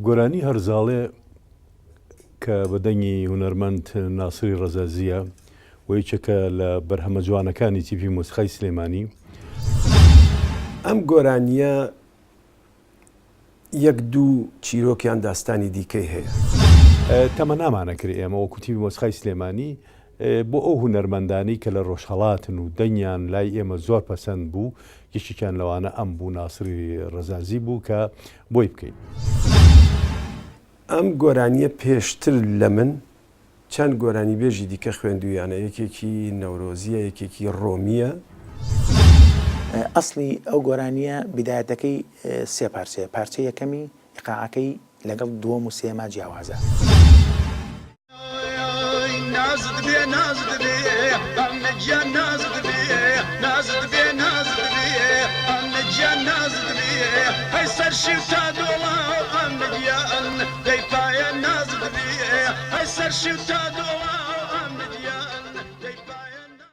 گۆرانی هەرزاڵێ کە بەدەنگی هونەرمەند ناسری ڕەزازیە و یەکێکە لە بەرهەمە جوانەکانی تیپی مۆسیقای سلێمانی. ئەم گۆرانیە یەک دوو چیرۆکیان داستانی دیکەی هەیە. تەمە نامانەکرێ ئێمە وەکو تیپی مۆسیقای سلێمانی بۆ ئەو هونەرمەندانی کە لە ڕۆژهەڵاتن و دەنگیان لای ئێمە زۆر پەسەند بوو، یەکێکیان لەوانە ئەم بوو ناسری ڕەزازی بوو کە بۆی بکەین. ئەم گۆرانیە پێشتر لە من چەند گۆرانی بێژی دیکە خوێندویانە، یەکێکی نەورۆزیە، یەکێکی ڕۆمیە. ئەسڵی ئەو گۆرانیە بیدایەتەکەی سێ پارچەیە. پارچە یەکەمی ئیقاعەکەی لەگەڵ دووەم و سێما جیاوازە. سەرشی تا دۆڵە